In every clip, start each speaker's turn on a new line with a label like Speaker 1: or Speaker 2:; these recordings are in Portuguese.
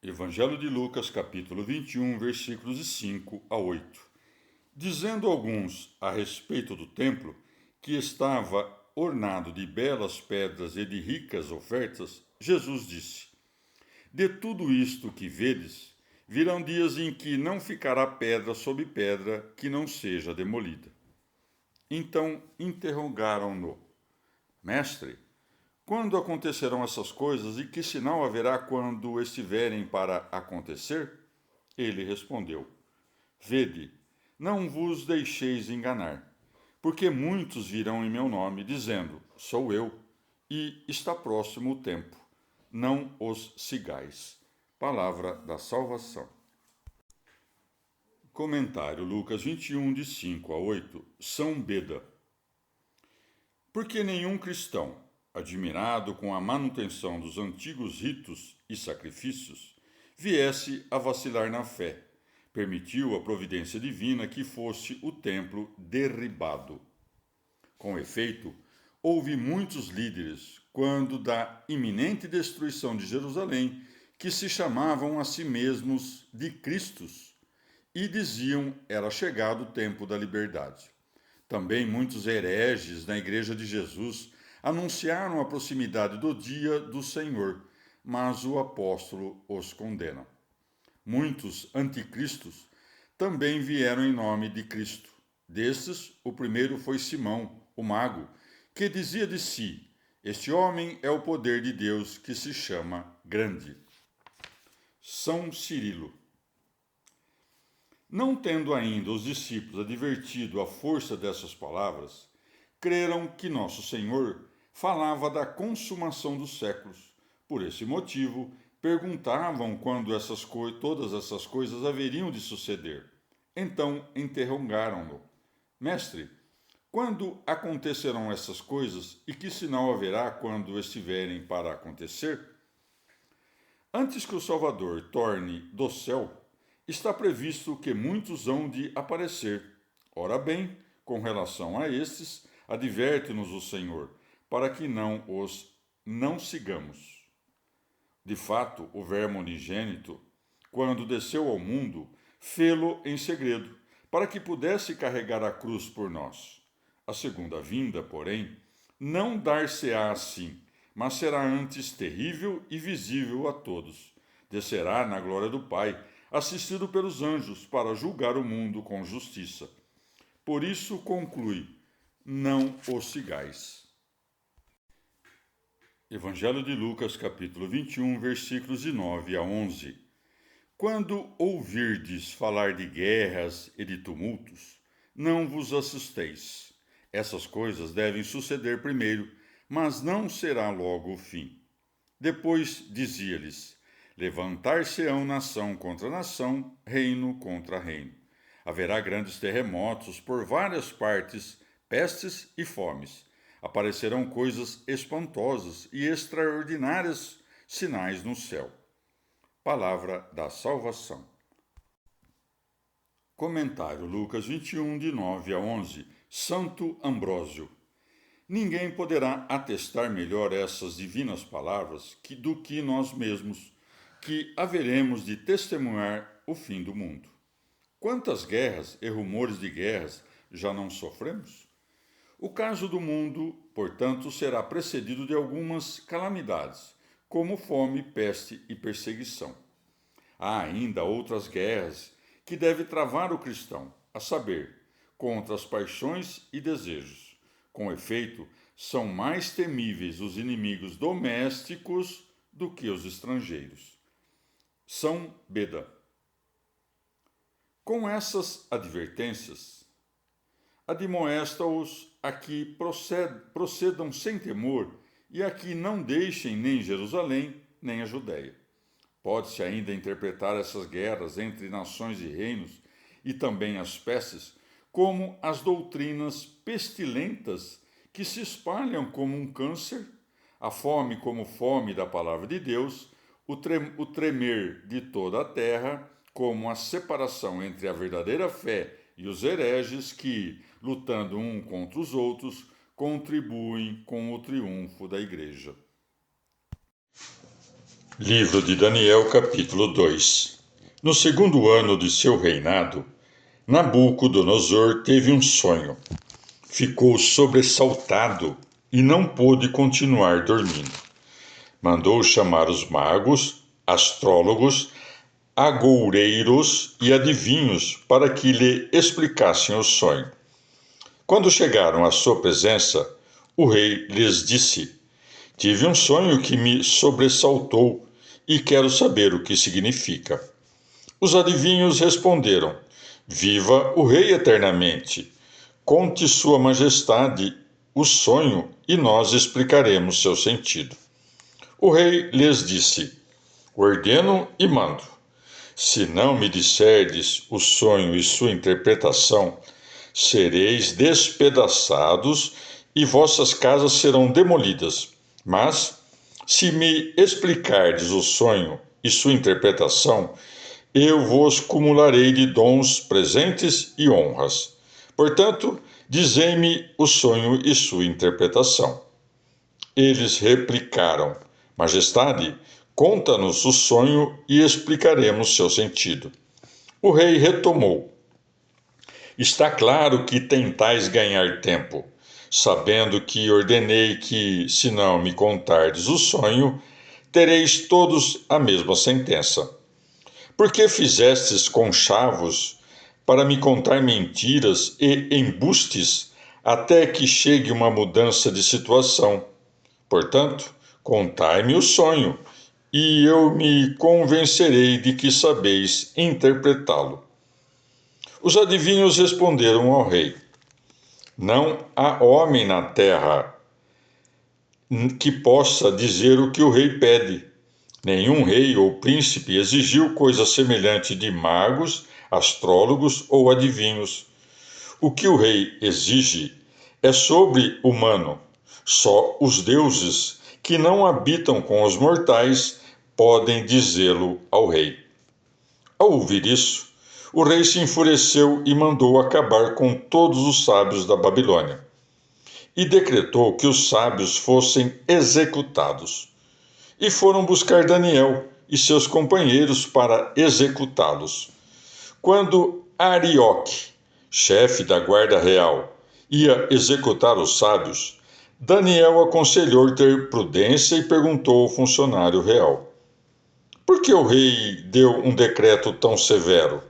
Speaker 1: Evangelho de Lucas, capítulo 21, versículos de 5 a 8. Dizendo alguns a respeito do templo, que estava ornado de belas pedras e de ricas ofertas, Jesus disse: De tudo isto que vedes, virão dias em que não ficará pedra sobre pedra que não seja demolida. Então interrogaram-no: Mestre, quando acontecerão essas coisas e que sinal haverá quando estiverem para acontecer? Ele respondeu: Vede, não vos deixeis enganar, porque muitos virão em meu nome, dizendo: Sou eu, e está próximo o tempo. Não os sigais. Palavra da salvação. Comentário Lucas 21, de 5 a 8. São Beda. Porque nenhum cristão, admirado com a manutenção dos antigos ritos e sacrifícios, viesse a vacilar na fé, permitiu a providência divina que fosse o templo derribado. Com efeito, houve muitos líderes, quando da iminente destruição de Jerusalém, que se chamavam a si mesmos de Cristos e diziam era chegado o tempo da liberdade. Também muitos hereges na Igreja de Jesus anunciaram a proximidade do dia do Senhor, mas o apóstolo os condena. Muitos anticristos também vieram em nome de Cristo. Destes, o primeiro foi Simão, o mago, que dizia de si: Este homem é o poder de Deus que se chama Grande. São Cirilo. Não tendo ainda os discípulos advertido a força dessas palavras, creram que nosso Senhor falava da consumação dos séculos. Por esse motivo, perguntavam quando todas essas coisas haveriam de suceder. Então interrogaram-no: Mestre, quando acontecerão essas coisas e que sinal haverá quando estiverem para acontecer? Antes que o Salvador torne do céu, está previsto que muitos hão de aparecer. Ora bem, com relação a estes, adverte-nos o Senhor, para que não sigamos. De fato, o Verbo unigênito, quando desceu ao mundo, fê-lo em segredo, para que pudesse carregar a cruz por nós. A segunda vinda, porém, não dar-se-á assim, mas será antes terrível e visível a todos. Descerá na glória do Pai, assistido pelos anjos, para julgar o mundo com justiça. Por isso conclui: não os sigais. Evangelho de Lucas, capítulo 21, versículos de 9 a 11. Quando ouvirdes falar de guerras e de tumultos, não vos assusteis. Essas coisas devem suceder primeiro, mas não será logo o fim. Depois dizia-lhes: Levantar-se-ão nação contra nação, reino contra reino. Haverá grandes terremotos por várias partes, pestes e fomes. Aparecerão coisas espantosas e extraordinárias sinais no céu. Palavra da salvação. Comentário Lucas 21, de 9 a 11. Santo Ambrósio. Ninguém poderá atestar melhor essas divinas palavras do que nós mesmos, que haveremos de testemunhar o fim do mundo. Quantas guerras e rumores de guerras já não sofremos? O caso do mundo, portanto, será precedido de algumas calamidades, como fome, peste e perseguição. Há ainda outras guerras que deve travar o cristão, a saber, contra as paixões e desejos. Com efeito, são mais temíveis os inimigos domésticos do que os estrangeiros. São Beda. Com essas advertências, admoesta-os a que procedam sem temor e a que não deixem nem Jerusalém nem a Judéia. Pode-se ainda interpretar essas guerras entre nações e reinos e também as pestes como as doutrinas pestilentas que se espalham como um câncer, a fome como fome da palavra de Deus, o tremer de toda a terra, como a separação entre a verdadeira fé e os hereges que, lutando um contra os outros, contribuem com o triunfo da Igreja. Livro de Daniel, capítulo 2. No segundo ano de seu reinado, Nabucodonosor teve um sonho. Ficou sobressaltado e não pôde continuar dormindo. Mandou chamar os magos, astrólogos, agoureiros e adivinhos para que lhe explicassem o sonho. Quando chegaram à sua presença, o rei lhes disse: Tive um sonho que me sobressaltou e quero saber o que significa. Os adivinhos responderam: Viva o rei eternamente! Conte Sua Majestade o sonho e nós explicaremos seu sentido. O rei lhes disse: Ordeno e mando. Se não me disserdes o sonho e sua interpretação, sereis despedaçados e vossas casas serão demolidas. Mas, se me explicardes o sonho e sua interpretação, eu vos cumularei de dons, presentes e honras. Portanto, dizei-me o sonho e sua interpretação. Eles replicaram: Majestade, conta-nos o sonho e explicaremos seu sentido. O rei retomou: Está claro que tentais ganhar tempo, sabendo que ordenei que, se não me contardes o sonho, tereis todos a mesma sentença. Por que fizestes conchavos para me contar mentiras e embustes até que chegue uma mudança de situação? Portanto, contai-me o sonho, e eu me convencerei de que sabeis interpretá-lo. Os adivinhos responderam ao rei: Não há homem na terra que possa dizer o que o rei pede. Nenhum rei ou príncipe exigiu coisa semelhante de magos, astrólogos ou adivinhos. O que o rei exige é sobre-humano. Só os deuses, que não habitam com os mortais, podem dizê-lo ao rei. Ao ouvir isso, o rei se enfureceu e mandou acabar com todos os sábios da Babilônia. E decretou que os sábios fossem executados. E foram buscar Daniel e seus companheiros para executá-los. Quando Arioque, chefe da guarda real, ia executar os sábios, Daniel aconselhou ter prudência e perguntou ao funcionário real: Por que o rei deu um decreto tão severo?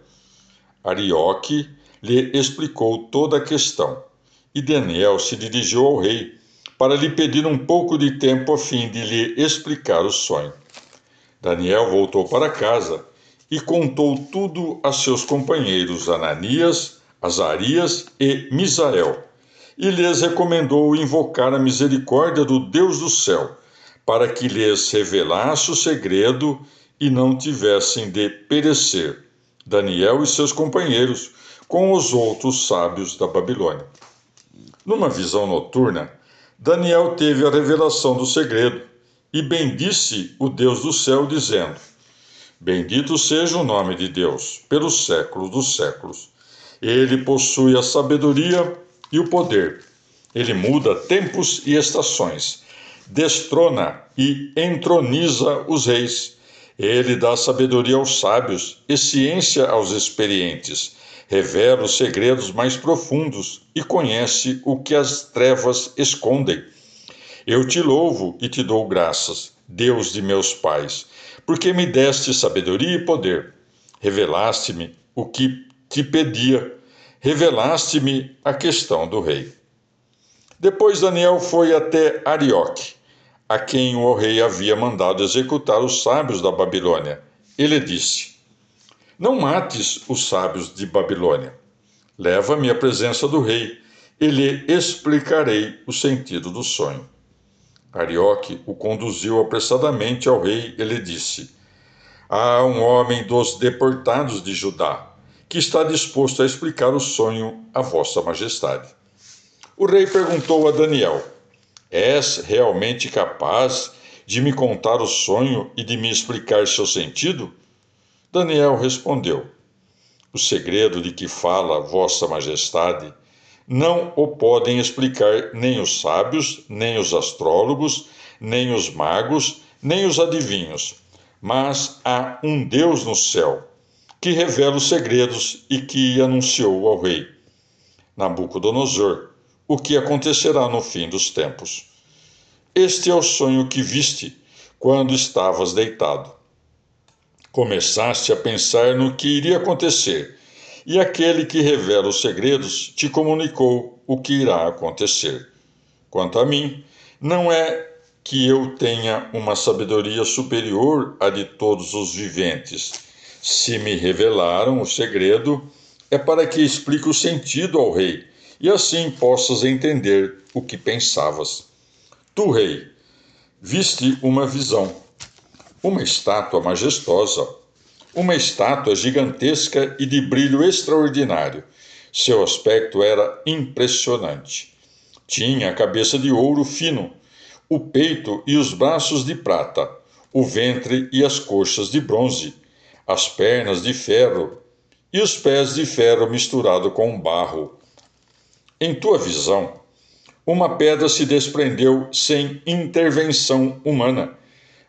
Speaker 1: Arioque lhe explicou toda a questão, e Daniel se dirigiu ao rei para lhe pedir um pouco de tempo a fim de lhe explicar o sonho. Daniel voltou para casa e contou tudo a seus companheiros Ananias, Azarias e Misael, e lhes recomendou invocar a misericórdia do Deus do céu, para que lhes revelasse o segredo e não tivessem de perecer, Daniel e seus companheiros, com os outros sábios da Babilônia. Numa visão noturna, Daniel teve a revelação do segredo e bendisse o Deus do céu, dizendo: Bendito seja o nome de Deus, pelos séculos dos séculos. Ele possui a sabedoria e o poder. Ele muda tempos e estações, destrona e entroniza os reis. Ele dá sabedoria aos sábios e ciência aos experientes. Revela os segredos mais profundos e conhece o que as trevas escondem. Eu te louvo e te dou graças, Deus de meus pais, porque me deste sabedoria e poder. Revelaste-me o que te pedia. Revelaste-me a questão do rei. Depois Daniel foi até Arioque, a quem o rei havia mandado executar os sábios da Babilônia. Ele disse: Não mates os sábios de Babilônia. Leva-me à presença do rei e lhe explicarei o sentido do sonho. Arioque o conduziu apressadamente ao rei e lhe disse: Há um homem dos deportados de Judá que está disposto a explicar o sonho a vossa majestade. O rei perguntou a Daniel: És realmente capaz de me contar o sonho e de me explicar seu sentido? Daniel respondeu: O segredo de que fala vossa majestade não o podem explicar nem os sábios, nem os astrólogos, nem os magos, nem os adivinhos. mas há um Deus no céu que revela os segredos e que anunciou ao rei Nabucodonosor o que acontecerá no fim dos tempos. Este é o sonho que viste quando estavas deitado. Começaste a pensar no que iria acontecer, e aquele que revela os segredos te comunicou o que irá acontecer. Quanto a mim, não é que eu tenha uma sabedoria superior à de todos os viventes. Se me revelaram o segredo, é para que explique o sentido ao rei, e assim possas entender o que pensavas. Tu, rei, viste uma visão, uma estátua majestosa, uma estátua gigantesca e de brilho extraordinário. Seu aspecto era impressionante. Tinha a cabeça de ouro fino, o peito e os braços de prata, o ventre e as coxas de bronze, as pernas de ferro e os pés de ferro misturado com barro. Em tua visão, uma pedra se desprendeu sem intervenção humana.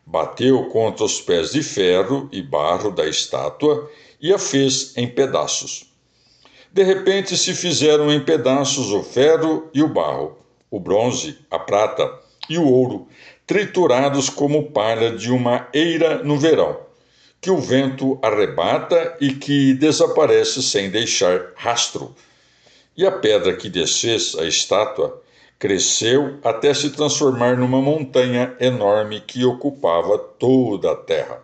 Speaker 1: Bateu contra os pés de ferro e barro da estátua e a fez em pedaços. De repente se fizeram em pedaços o ferro e o barro, o bronze, a prata e o ouro, triturados como palha de uma eira no verão, que o vento arrebata e que desaparece sem deixar rastro. E a pedra que desfez a estátua cresceu até se transformar numa montanha enorme que ocupava toda a terra.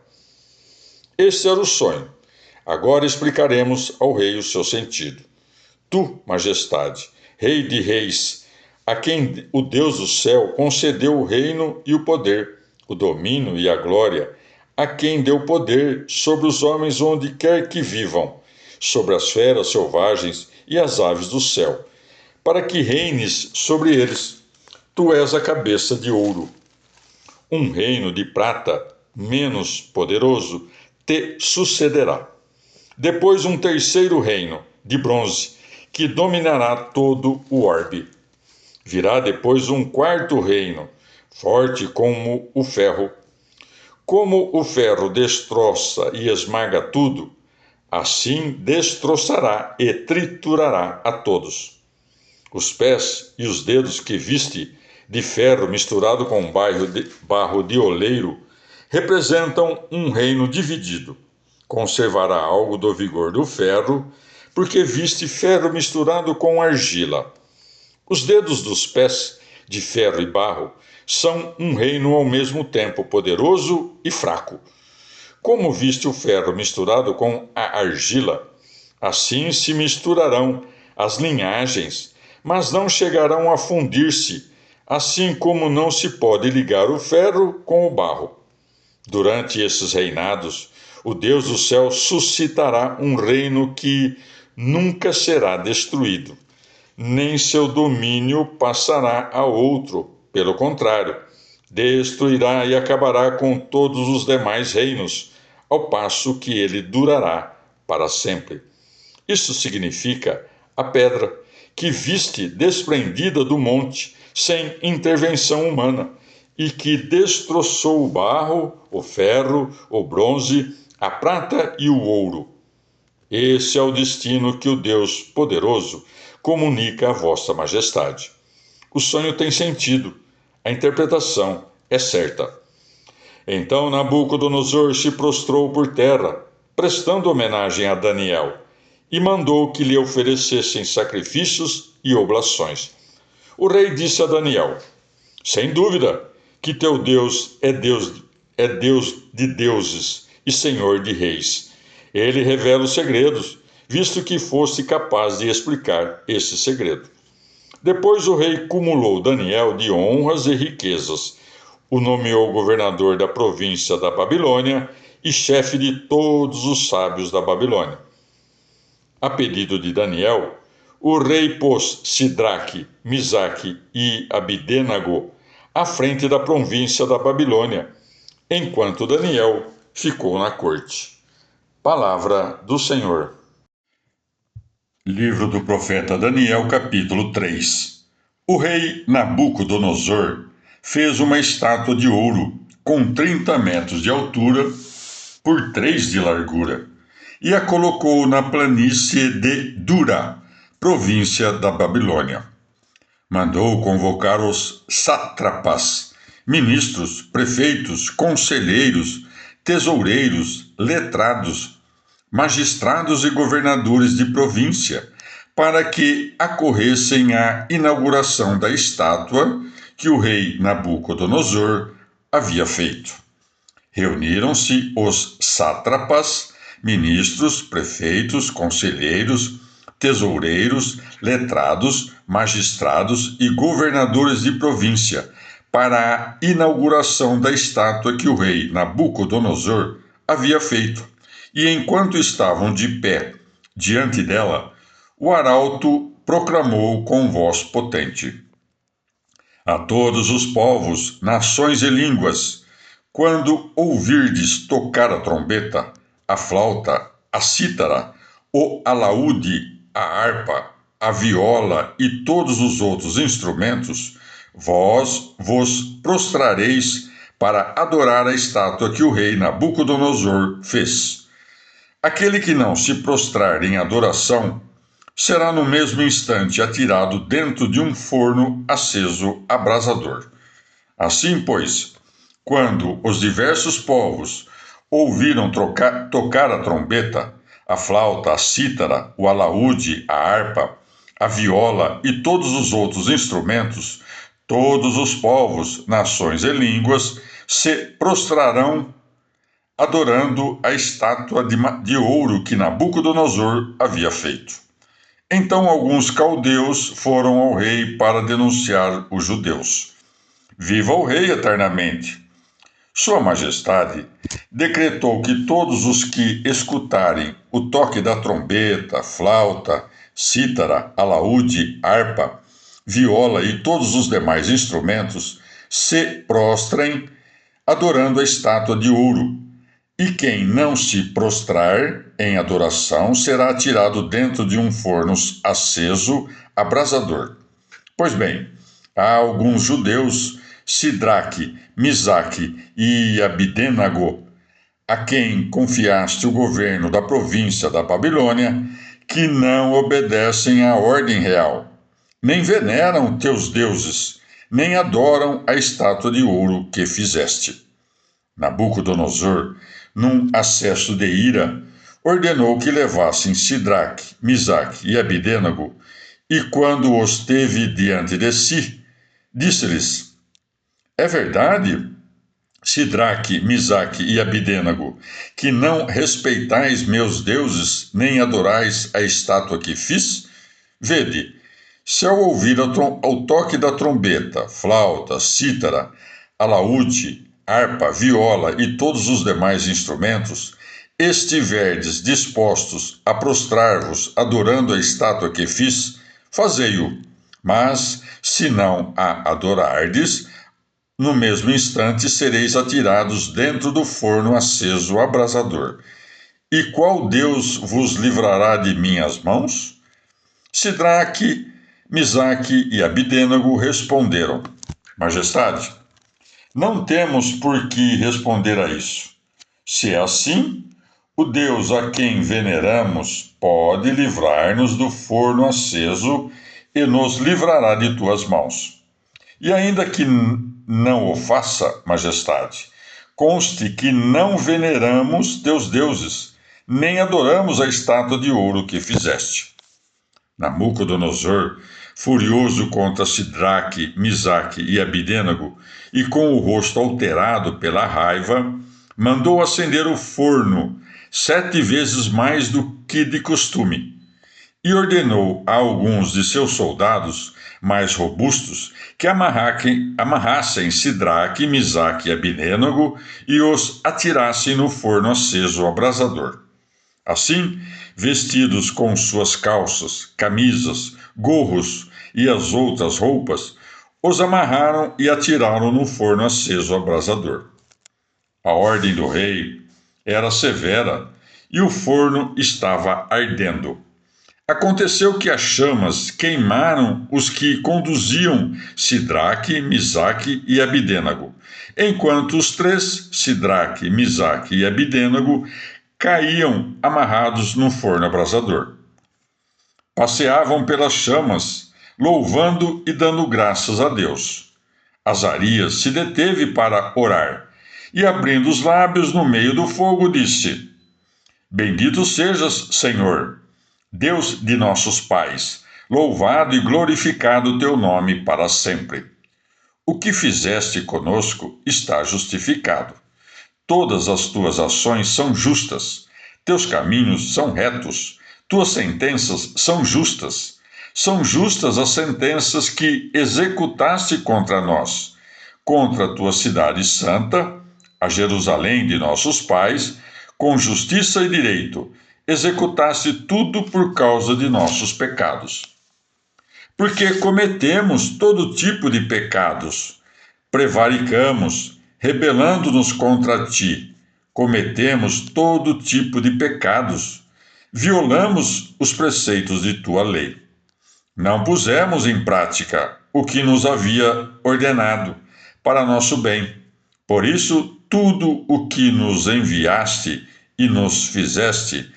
Speaker 1: Este era o sonho. Agora explicaremos ao rei o seu sentido. Tu, majestade, rei de reis, a quem o Deus do céu concedeu o reino e o poder, o domínio e a glória, a quem deu poder sobre os homens onde quer que vivam, sobre as feras selvagens e as aves do céu, para que reines sobre eles. Tu és a cabeça de ouro. Um reino de prata, menos poderoso, te sucederá. Depois um terceiro reino, de bronze, que dominará todo o orbe. Virá depois um quarto reino, forte como o ferro. Como o ferro destroça e esmaga tudo, assim destroçará e triturará a todos. Os pés e os dedos que viste de ferro misturado com barro de oleiro representam um reino dividido. Conservará algo do vigor do ferro, porque viste ferro misturado com argila. Os dedos dos pés, de ferro e barro, são um reino ao mesmo tempo poderoso e fraco. Como viste o ferro misturado com a argila, assim se misturarão as linhagens, mas não chegarão a fundir-se, assim como não se pode ligar o ferro com o barro. Durante esses reinados, o Deus do céu suscitará um reino que nunca será destruído, nem seu domínio passará a outro. Pelo contrário, destruirá e acabará com todos os demais reinos, ao passo que ele durará para sempre. Isso significa a pedra que viste desprendida do monte, sem intervenção humana, e que destroçou o barro, o ferro, o bronze, a prata e o ouro. Esse é o destino que o Deus poderoso comunica a vossa majestade. O sonho tem sentido, a interpretação é certa. Então Nabucodonosor se prostrou por terra, prestando homenagem a Daniel, e mandou que lhe oferecessem sacrifícios e oblações. O rei disse a Daniel: sem dúvida que teu Deus é Deus de deuses e Senhor de reis. Ele revela os segredos, visto que fosse capaz de explicar esse segredo. Depois o rei cumulou Daniel de honras e riquezas, o nomeou governador da província da Babilônia e chefe de todos os sábios da Babilônia. A pedido de Daniel, o rei pôs Sidraque, Misaque e Abidênago à frente da província da Babilônia, enquanto Daniel ficou na corte. Palavra do Senhor. Livro do profeta Daniel, capítulo 3. O rei Nabucodonosor fez uma estátua de ouro com 30 metros de altura por 3 de largura, e a colocou na planície de Dura, província da Babilônia. Mandou convocar os sátrapas, ministros, prefeitos, conselheiros, tesoureiros, letrados, magistrados e governadores de província, para que acorressem à inauguração da estátua que o rei Nabucodonosor havia feito. Reuniram-se os sátrapas, ministros, prefeitos, conselheiros, tesoureiros, letrados, magistrados e governadores de província para a inauguração da estátua que o rei Nabucodonosor havia feito. E enquanto estavam de pé diante dela, o arauto proclamou com voz potente: a todos os povos, nações e línguas, quando ouvirdes tocar a trombeta, a flauta, a cítara, o alaúde, a harpa, a viola e todos os outros instrumentos, vós vos prostrareis para adorar a estátua que o rei Nabucodonosor fez. Aquele que não se prostrar em adoração será no mesmo instante atirado dentro de um forno aceso abrasador. Assim, pois, quando os diversos povos ouviram tocar a trombeta, a flauta, a cítara, o alaúde, a harpa, a viola e todos os outros instrumentos, todos os povos, nações e línguas se prostrarão adorando a estátua de ouro que Nabucodonosor havia feito. Então alguns caldeus foram ao rei para denunciar os judeus. Viva o rei eternamente! Sua Majestade decretou que todos os que escutarem o toque da trombeta, flauta, cítara, alaúde, harpa, viola e todos os demais instrumentos se prostrem adorando a estátua de ouro. E quem não se prostrar em adoração será atirado dentro de um forno aceso abrasador. Pois bem, há alguns judeus, Sidraque, Misaque e Abidênago, a quem confiaste o governo da província da Babilônia, que não obedecem à ordem real, nem veneram teus deuses, nem adoram a estátua de ouro que fizeste. Nabucodonosor, num acesso de ira, ordenou que levassem Sidraque, Misaque e Abidênago, e quando os teve diante de si, disse-lhes: é verdade, Sidraque, Misaque e Abidênago, que não respeitais meus deuses, nem adorais a estátua que fiz? Vede, se ao ouvir o toque da trombeta, flauta, cítara, alaúde, harpa, viola e todos os demais instrumentos, estiverdes dispostos a prostrar-vos adorando a estátua que fiz, fazei-o. Mas, se não a adorardes, no mesmo instante sereis atirados dentro do forno aceso abrasador. E qual Deus vos livrará de minhas mãos? Sidraque, Misaque e Abidênago responderam: Majestade, não temos por que responder a isso. Se é assim, o Deus a quem veneramos pode livrar-nos do forno aceso e nos livrará de tuas mãos. E ainda que não o faça, Majestade, conste que não veneramos teus deuses, nem adoramos a estátua de ouro que fizeste. Nabucodonosor, furioso contra Sidraque, Misaque e Abidênago, e com o rosto alterado pela raiva, mandou acender o forno 7 vezes mais do que de costume, e ordenou a alguns de seus soldados mais robustos que amarrassem Sidraque, Misaque e Abidênago e os atirassem no forno aceso abrasador. Assim, vestidos com suas calças, camisas, gorros e as outras roupas, os amarraram e atiraram no forno aceso abrasador. A ordem do rei era severa e o forno estava ardendo. Aconteceu que as chamas queimaram os que conduziam Sidraque, Misaque e Abidênago, enquanto os três, Sidraque, Misaque e Abidênago, caíam amarrados no forno abrasador. Passeavam pelas chamas, louvando e dando graças a Deus. Azarias se deteve para orar e, abrindo os lábios no meio do fogo, disse: Bendito sejas, Senhor, Deus de nossos pais, louvado e glorificado teu nome para sempre. O que fizeste conosco está justificado. Todas as tuas ações são justas, teus caminhos são retos, tuas sentenças são justas. São justas as sentenças que executaste contra nós, contra a tua cidade santa, a Jerusalém de nossos pais, com justiça e direito, executaste tudo por causa de nossos pecados. Porque cometemos todo tipo de pecados, prevaricamos, rebelando-nos contra ti, cometemos todo tipo de pecados, violamos os preceitos de tua lei. Não pusemos em prática o que nos havia ordenado para nosso bem. Por isso, tudo o que nos enviaste e nos fizeste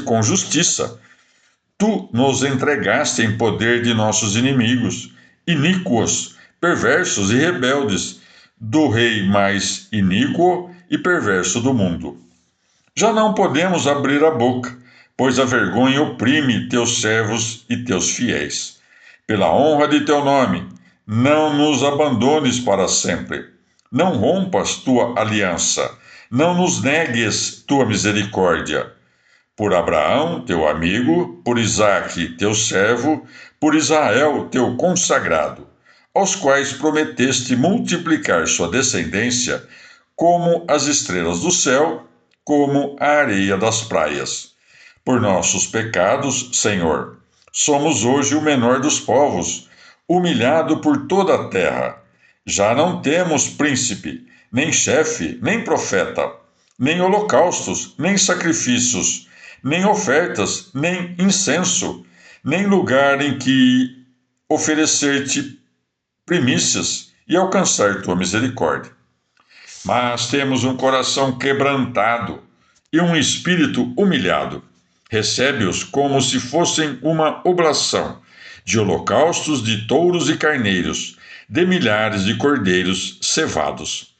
Speaker 1: com justiça. Tu nos entregaste em poder de nossos inimigos, iníquos, perversos e rebeldes, do rei mais iníquo e perverso do mundo. Já não podemos abrir a boca, pois a vergonha oprime teus servos e teus fiéis. Pela honra de teu nome, não nos abandones para sempre. Não rompas tua aliança, não nos negues tua misericórdia. Por Abraão, teu amigo, por Isaque, teu servo, por Israel, teu consagrado, aos quais prometeste multiplicar sua descendência como as estrelas do céu, como a areia das praias. Por nossos pecados, Senhor, somos hoje o menor dos povos, humilhado por toda a terra. Já não temos príncipe, nem chefe, nem profeta, nem holocaustos, nem sacrifícios, nem ofertas, nem incenso, nem lugar em que oferecer-te primícias e alcançar tua misericórdia. Mas temos um coração quebrantado e um espírito humilhado. Recebe-os como se fossem uma oblação de holocaustos de touros e carneiros, de milhares de cordeiros cevados.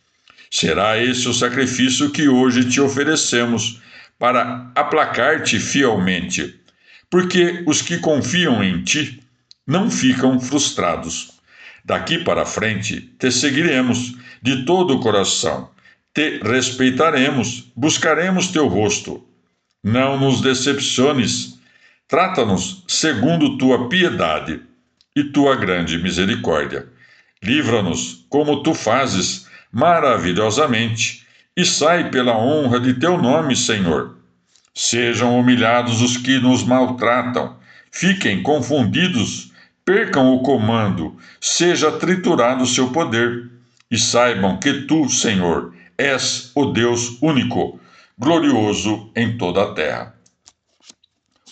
Speaker 1: Será esse o sacrifício que hoje te oferecemos para aplacar-te fielmente, porque os que confiam em ti não ficam frustrados. Daqui para frente te seguiremos de todo o coração, te respeitaremos, buscaremos teu rosto. Não nos decepciones, trata-nos segundo tua piedade e tua grande misericórdia. Livra-nos como tu fazes maravilhosamente, e sai pela honra de teu nome, Senhor. Sejam humilhados os que nos maltratam, fiquem confundidos, percam o comando, seja triturado o seu poder, e saibam que tu, Senhor, és o Deus único, glorioso em toda a terra.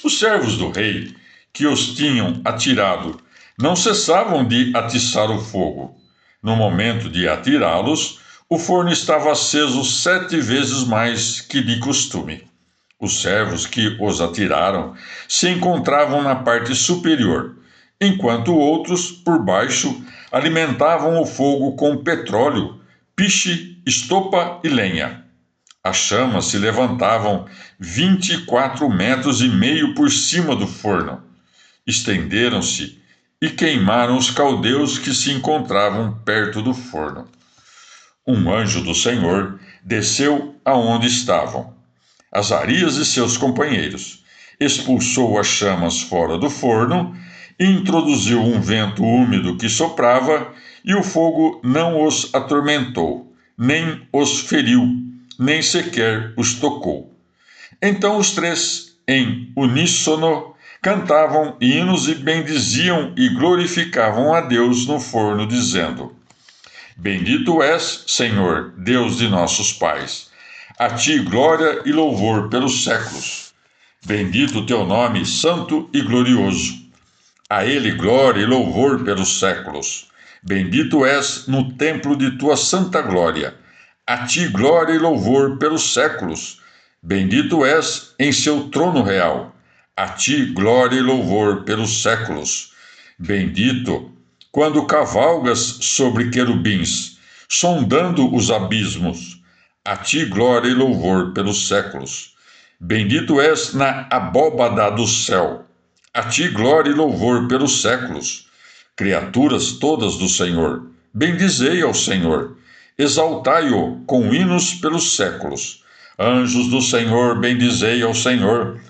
Speaker 1: Os servos do rei, que os tinham atirado, não cessavam de atiçar o fogo. No momento de atirá-los, o forno estava aceso 7 vezes mais que de costume. Os servos que os atiraram se encontravam na parte superior, enquanto outros, por baixo, alimentavam o fogo com petróleo, piche, estopa e lenha. As chamas se levantavam 24 metros e meio por cima do forno. Estenderam-se e queimaram os caldeus que se encontravam perto do forno. Um anjo do Senhor desceu aonde estavam Azarias e seus companheiros, expulsou as chamas fora do forno, introduziu um vento úmido que soprava, e o fogo não os atormentou, nem os feriu, nem sequer os tocou. Então os três, em uníssono, cantavam hinos e bendiziam e glorificavam a Deus no forno, dizendo: Bendito és, Senhor, Deus de nossos pais. A ti glória e louvor pelos séculos. Bendito o teu nome, santo e glorioso. A ele glória e louvor pelos séculos. Bendito és no templo de tua santa glória. A ti glória e louvor pelos séculos. Bendito és em seu trono real. A ti glória e louvor pelos séculos. Bendito quando cavalgas sobre querubins, sondando os abismos. A ti glória e louvor pelos séculos. Bendito és na abóbada do céu. A ti glória e louvor pelos séculos. Criaturas todas do Senhor, bendizei ao Senhor. Exaltai-o com hinos pelos séculos. Anjos do Senhor, bendizei ao Senhor.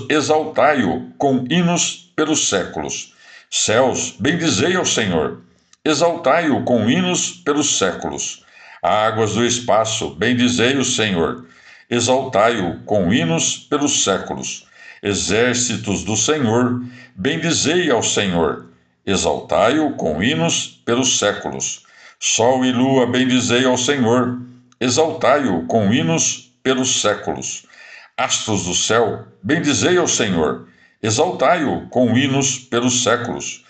Speaker 1: Exaltai-o com hinos pelos séculos. Céus, bendizei ao Senhor. Exaltai-o com hinos pelos séculos. Águas do espaço, bendizei o Senhor. Exaltai-o com hinos pelos séculos. Exércitos do Senhor, bendizei ao Senhor. Exaltai-o com hinos pelos séculos. Sol e lua, bendizei ao Senhor. Exaltai-o com hinos pelos séculos. Astros do céu, bendizei ao Senhor. Exaltai-o com hinos pelos séculos.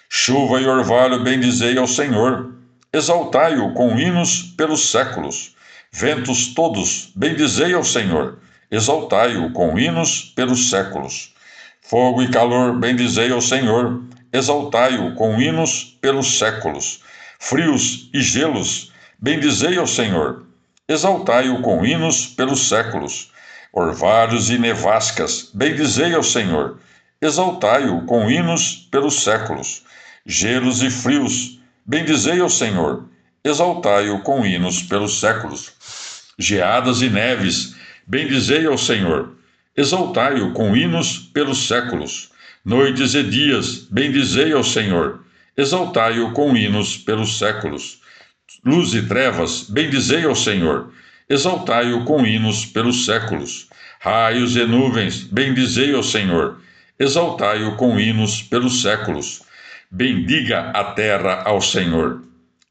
Speaker 1: Chuva e orvalho, bendizei ao Senhor. Exaltai-o com hinos pelos séculos. Ventos todos, bendizei ao Senhor. Exaltai-o com hinos pelos séculos. Fogo e calor, bendizei ao Senhor. Exaltai-o com hinos pelos séculos. Frios e gelos, bendizei ao Senhor. Exaltai-o com hinos pelos séculos. Orvalhos e nevascas, bendizei ao Senhor. Exaltai-o com hinos pelos séculos. Gelos e frios, bendizei ao Senhor. Exaltai-o com hinos pelos séculos. Geadas e neves, bendizei ao Senhor. Exaltai-o com hinos pelos séculos. Noites e dias, bendizei ao Senhor. Exaltai-o com hinos pelos séculos. Luz e trevas, bendizei ao Senhor. Exaltai-o com hinos pelos séculos. Raios e nuvens, bendizei ao Senhor. Exaltai-o com hinos pelos séculos. Bendiga a terra ao Senhor.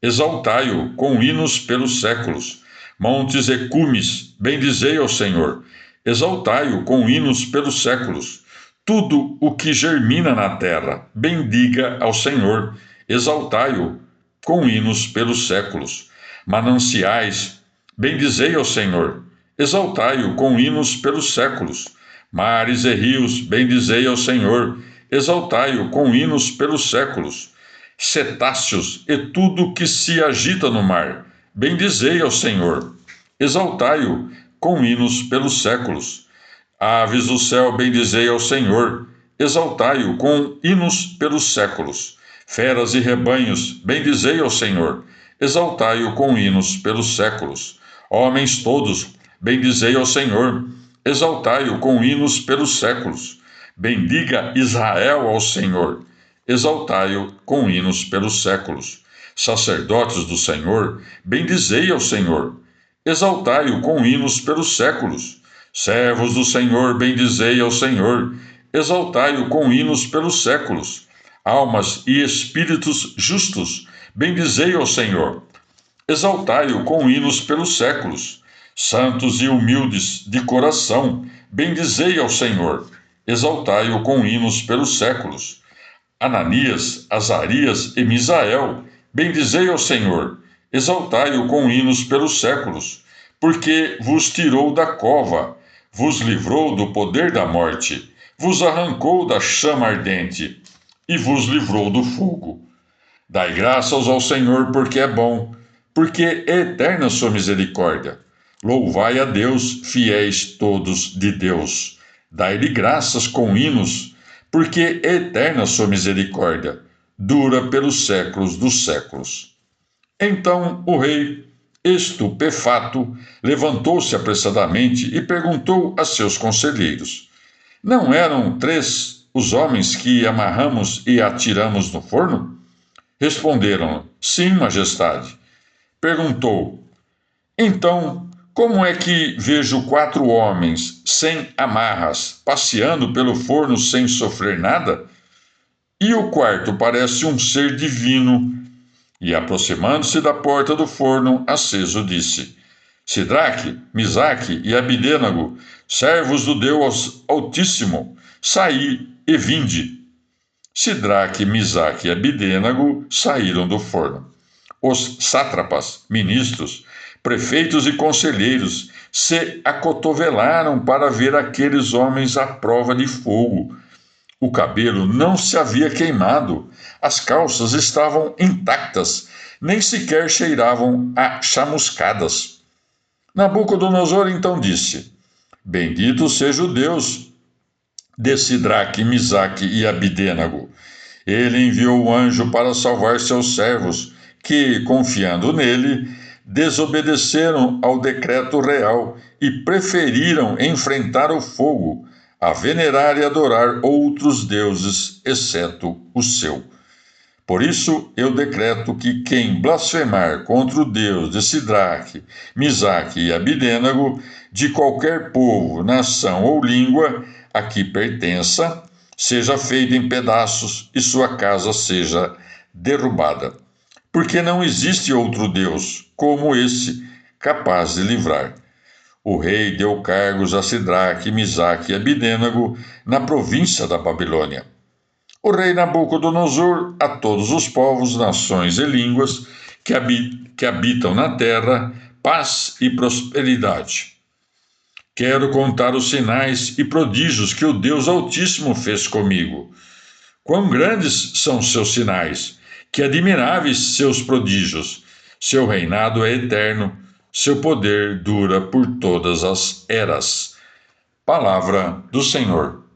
Speaker 1: Exaltai-o com hinos pelos séculos. Montes e cumes, bendizei ao Senhor. Exaltai-o com hinos pelos séculos. Tudo o que germina na terra, bendiga ao Senhor. Exaltai-o com hinos pelos séculos. Mananciais, bendizei ao Senhor. Exaltai-o com hinos pelos séculos. Mares e rios, bendizei ao Senhor. Exaltai-o com hinos pelos séculos. Cetáceos e tudo que se agita no mar, bendizei ao Senhor. Exaltai-o com hinos pelos séculos. Aves do céu, bendizei ao Senhor. Exaltai-o com hinos pelos séculos. Feras e rebanhos, bendizei ao Senhor. Exaltai-o com hinos pelos séculos. Homens todos, bendizei ao Senhor. Exaltai-o com hinos pelos séculos. Bendiga Israel ao Senhor. Exaltai-o com hinos pelos séculos. Sacerdotes do Senhor, bendizei ao Senhor. Exaltai-o com hinos pelos séculos. Servos do Senhor, bendizei ao Senhor. Exaltai-o com hinos pelos séculos. Almas e espíritos justos, bendizei ao Senhor. Exaltai-o com hinos pelos séculos. Santos e humildes de coração, bendizei ao Senhor. Exaltai-o com hinos pelos séculos. Ananias, Azarias e Misael, bendizei ao Senhor. Exaltai-o com hinos pelos séculos, porque vos tirou da cova, vos livrou do poder da morte, vos arrancou da chama ardente e vos livrou do fogo. Dai graças ao Senhor, porque é bom, porque é eterna sua misericórdia. Louvai a Deus, fiéis todos de Deus. Dai-lhe graças com hinos, porque é eterna sua misericórdia, dura pelos séculos dos séculos. Então o rei, estupefato, levantou-se apressadamente e perguntou a seus conselheiros: Não eram 3 os homens que amarramos e atiramos no forno? Responderam: Sim, majestade. Perguntou: Então, como é que vejo 4 homens sem amarras, passeando pelo forno sem sofrer nada? E o quarto parece um ser divino. E aproximando-se da porta do forno aceso, disse: Sidraque, Misaque e Abidênago, servos do Deus Altíssimo, saí e vinde. Sidraque, Misaque e Abidênago saíram do forno. Os sátrapas, ministros, prefeitos e conselheiros se acotovelaram para ver aqueles homens à prova de fogo. O cabelo não se havia queimado, as calças estavam intactas, nem sequer cheiravam a chamuscadas. Nabucodonosor então disse: Bendito seja o Deus de Sidraque, Misaque e Abidênago. Ele enviou o anjo para salvar seus servos, que, confiando nele, desobedeceram ao decreto real e preferiram enfrentar o fogo, a venerar e adorar outros deuses, exceto o seu. Por isso eu decreto que quem blasfemar contra o Deus de Sidraque, Misaque e Abidênago, de qualquer povo, nação ou língua a que pertença, seja feito em pedaços e sua casa seja derrubada. Porque não existe outro Deus como esse capaz de livrar. O rei deu cargos a Sidraque, Misaque e Abidênago na província da Babilônia. O rei Nabucodonosor a todos os povos, nações e línguas que habitam na terra, paz e prosperidade. Quero contar os sinais e prodígios que o Deus Altíssimo fez comigo. Quão grandes são seus sinais, que admiráveis seus prodígios. Seu reinado é eterno, seu poder dura por todas as eras. Palavra do Senhor.